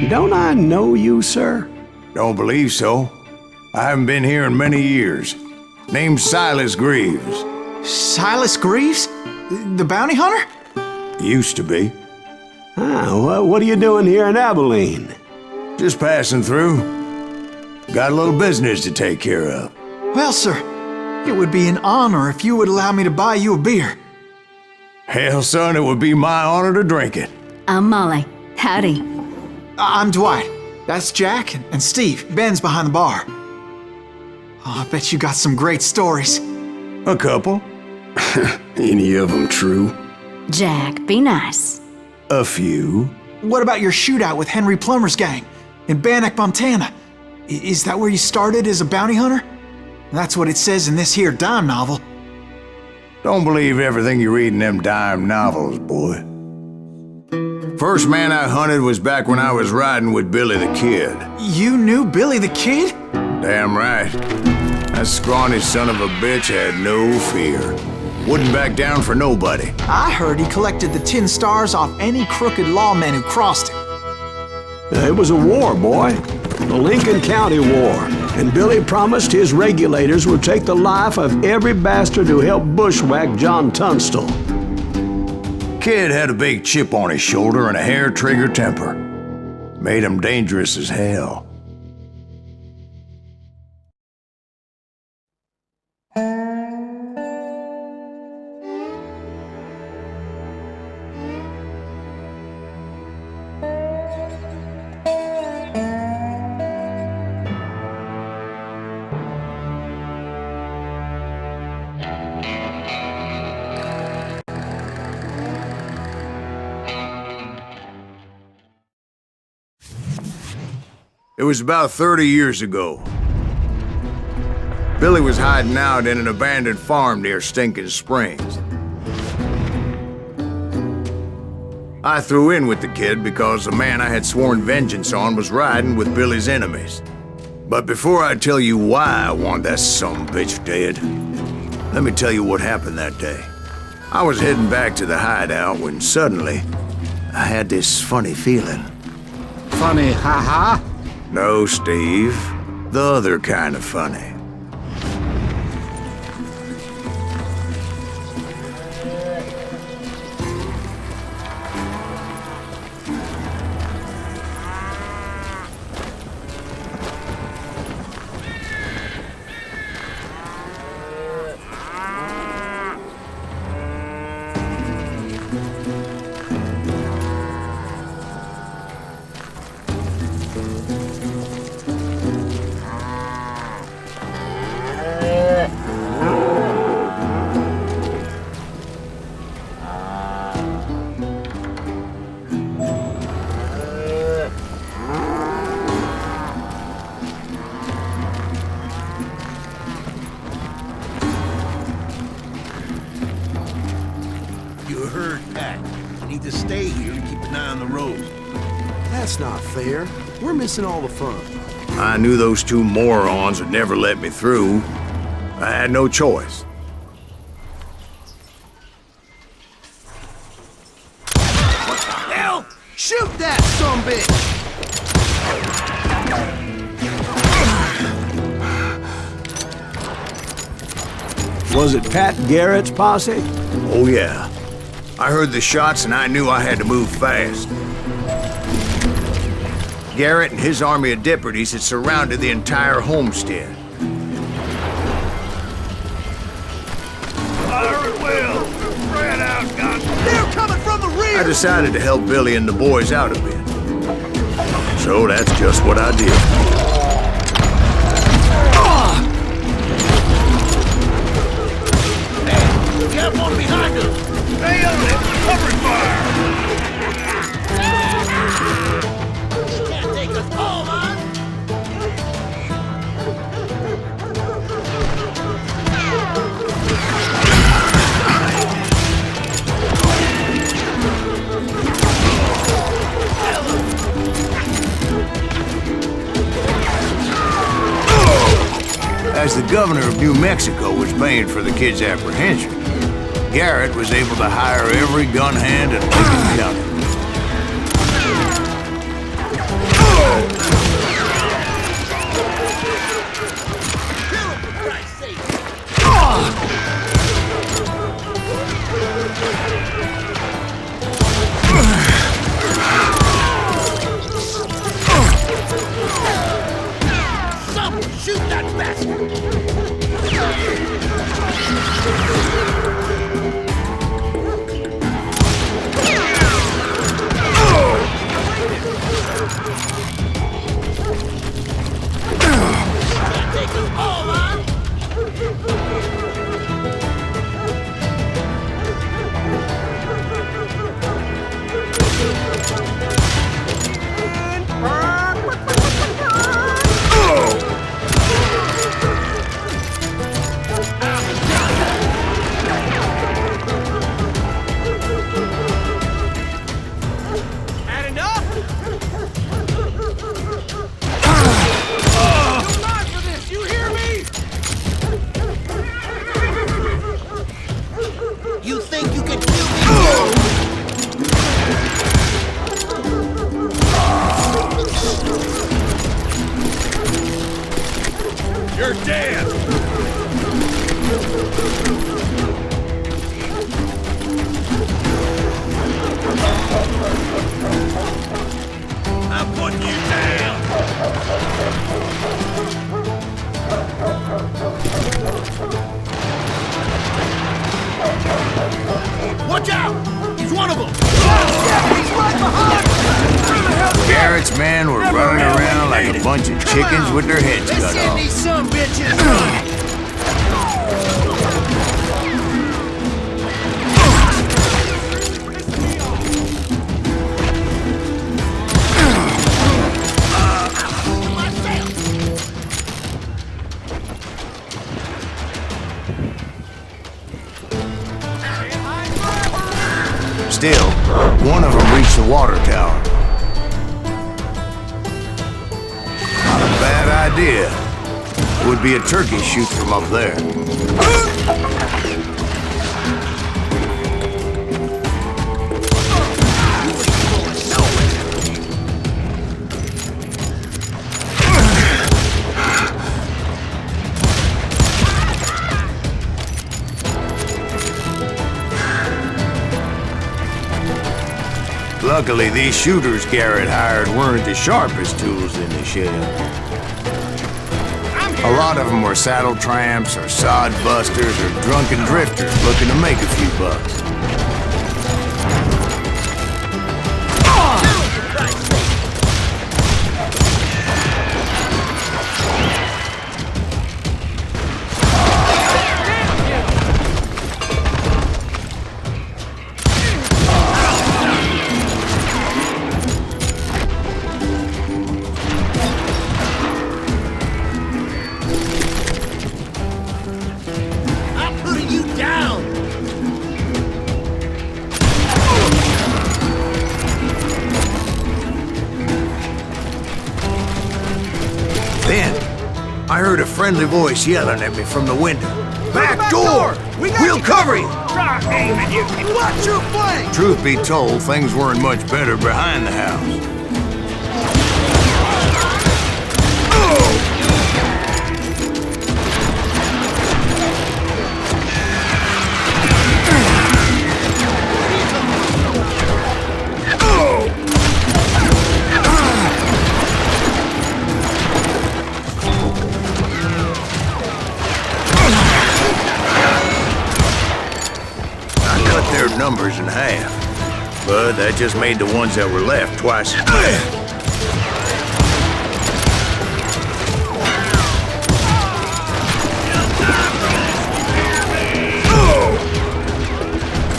Don't I know you, sir? Don't believe so. I haven't been here in many years. Name's Silas Greaves. Silas Greaves? The bounty hunter? Used to be. Ah, what are you doing here in Abilene? Just passing through. Got a little business to take care of. Well, sir, it would be an honor if you would allow me to buy you a beer. Hell, son, it would be my honor to drink it. I'm Molly. Howdy. I'm Dwight. That's Jack and Steve. Ben's behind the bar. Oh, I bet you got some great stories. A couple. Any of them true? Jack, be nice. A few. What about your shootout with Henry Plummer's gang in Bannock, Montana? Is that where you started as a bounty hunter? That's what it says in this here dime novel. Don't believe everything you read in them dime novels, boy. First man I hunted was back when I was riding with Billy the Kid. You knew Billy the Kid? Damn right. That scrawny son of a bitch had no fear. Wouldn't back down for nobody. I heard he collected the 10 stars off any crooked lawmen who crossed him. It was a war, boy. The Lincoln County War. And Billy promised his regulators would take the life of every bastard who helped bushwhack John Tunstall. Kid had a big chip on his shoulder and a hair-trigger temper. Made him dangerous as hell. It was about 30 years ago. Billy was hiding out in an abandoned farm near Stinking Springs. I threw in with the kid because the man I had sworn vengeance on was riding with Billy's enemies. But before I tell you why I want that sumbitch dead, let me tell you what happened that day. I was heading back to the hideout when suddenly I had this funny feeling. Funny, ha-ha? No, Steve. The other kind of funny. To stay here and keep an eye on the road. That's not fair. We're missing all the fun. I knew those two morons would never let me through. I had no choice. What the hell? Shoot that sumbitch! Was it Pat Garrett's posse? Oh yeah. I heard the shots and I knew I had to move fast. Garrett and his army of deputies had surrounded the entire homestead. Fire at will! Spread out, guns! They're coming from the rear! I decided to help Billy and the boys out a bit. So that's just what I did. Hey, we got one behind us! Stay on it! Cover fire! Can't take us all, man! As the governor of New Mexico was paying for the kid's apprehension, Garrett was able to hire every gun hand in Lincoln County. You're dead! I'm putting you down! Watch out! He's one of them! He's right behind! Garrett's men were running around like a bunch of chickens with their heads cut off. These some bitches! Still, one of them reached the water tower. Not a bad idea. Would be a turkey shoot from up there. Luckily, these shooters Garrett hired weren't the sharpest tools in the shed. A lot of them were saddle tramps or sod busters or drunken drifters looking to make a few bucks. I heard a friendly voice yelling at me from the window. Back door! We'll cover you! Try aiming you! Watch your flank! Truth be told, things weren't much better behind the house. Numbers in half, but that just made the ones that were left twice as bad.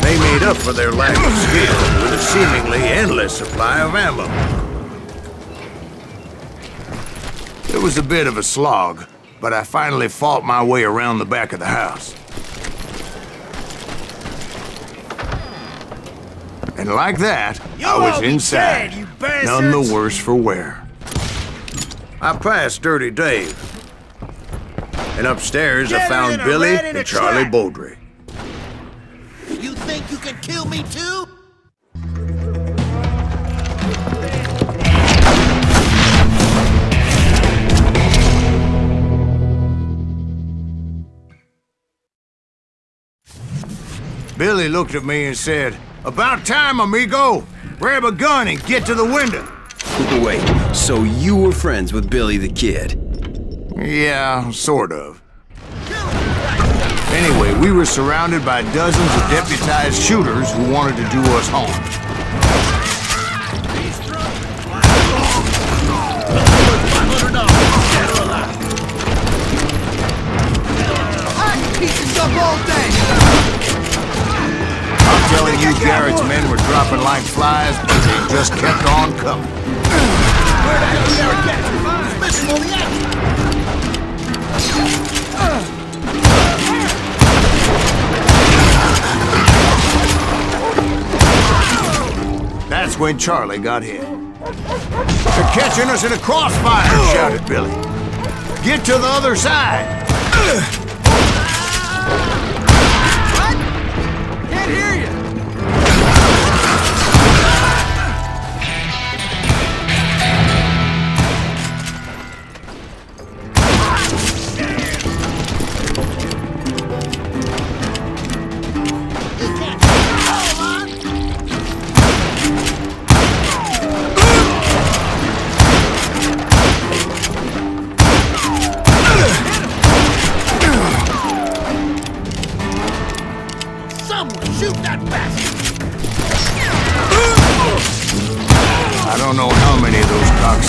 They made up for their lack of skill with a seemingly endless supply of ammo. It was a bit of a slog, but I finally fought my way around the back of the house. And like that, I was inside, none the worse for wear. I passed Dirty Dave. And upstairs I found Billy and Charlie Beaudry. You think you can kill me too? Billy looked at me and said, "About time, amigo! Grab a gun and get to the window!" Wait, so you were friends with Billy the Kid? Yeah, sort of. Anyway, we were surrounded by dozens of deputized shooters who wanted to do us harm. I'm telling you, Garrett's men were dropping like flies, but they just kept on coming. Where the hell did Eric get you? He's missing all the action! That's when Charlie got hit. "They're catching us in a crossfire," shouted Billy. "Get to the other side!" What? Can't hear you!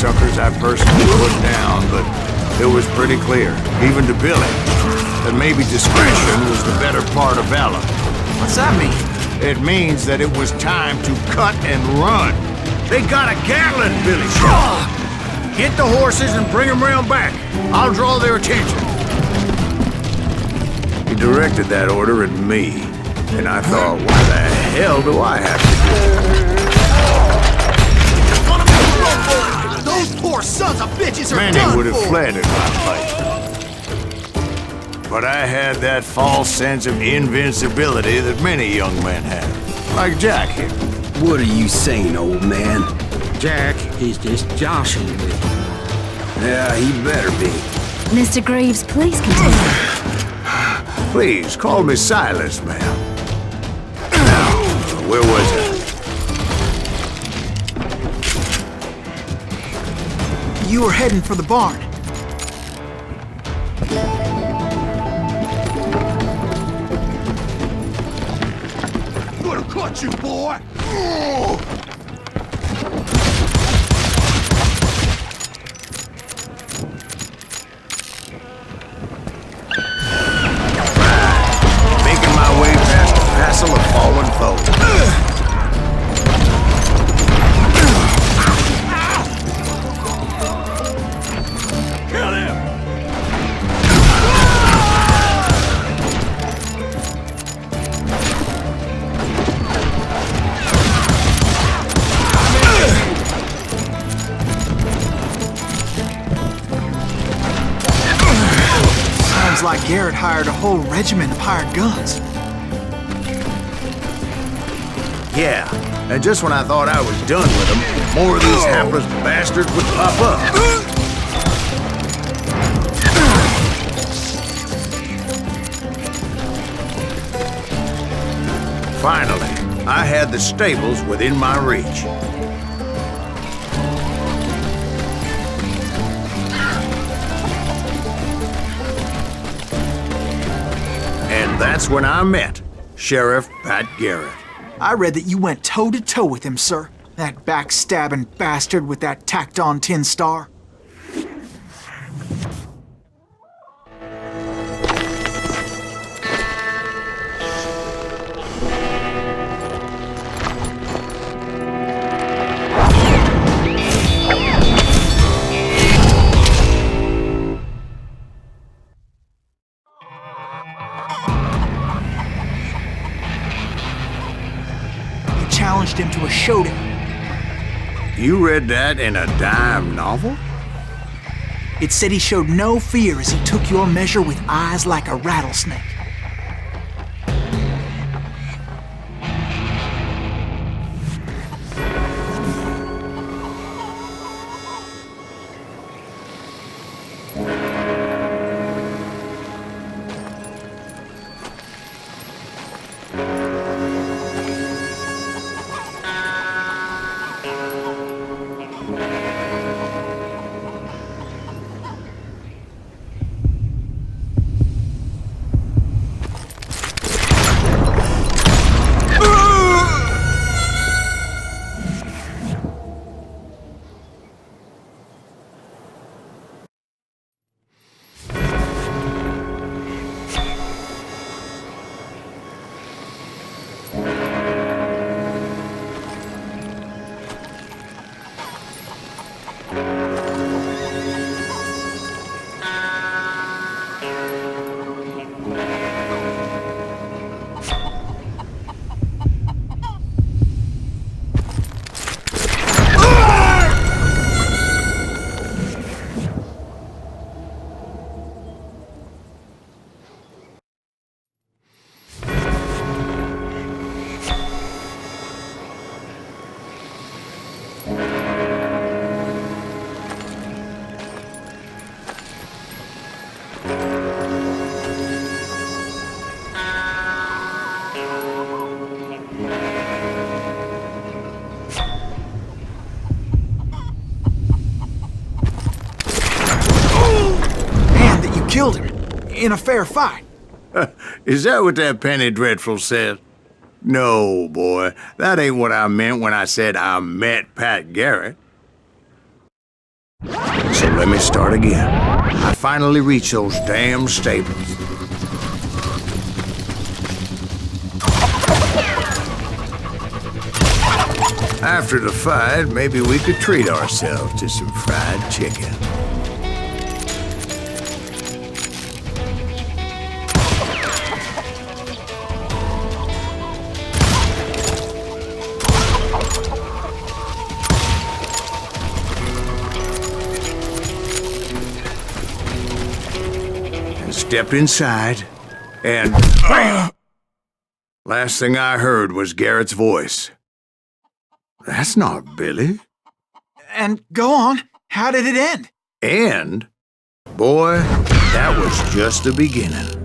suckers I personally put down, but it was pretty clear, even to Billy, that maybe discretion was the better part of valor. What's that mean? It means that it was time to cut and run. They got a Gatling, Billy shot. Get the horses and bring them round back. I'll draw their attention. He directed that order at me, and I thought, why the hell do I have to do it? Those poor sons of bitches are Many done would have for. fled in my place. But I had that false sense of invincibility that many young men have. Like Jack here. What are you saying, old man? Jack is just joshing with you. Yeah, he better be. Mr. Greaves, please continue. Please, call me Silas, ma'am. Now, where was I? You were heading for the barn. Gonna cut you, boy! Making my way past the castle of fallen foes. Kill him! Sounds like Garrett hired a whole regiment of hired guns. Yeah, and just when I thought I was done with them, more of these hapless bastards would pop up. Finally, I had the stables within my reach. And that's when I met Sheriff Pat Garrett. I read that you went toe-to-toe with him, sir. That backstabbing bastard with that tacked-on tin star. Challenged him to a showdown. You read that in a dime novel? It said he showed no fear as he took your measure with eyes like a rattlesnake. Killed him in a fair fight. Is that what that penny dreadful said? No, boy, that ain't what I meant when I said I met Pat Garrett. So let me start again. I finally reached those damn stables. After the fight, maybe we could treat ourselves to some fried chicken. And stepped inside, and last thing I heard was Garrett's voice. That's not Billy. And go on. How did it end? And, boy, that was just the beginning.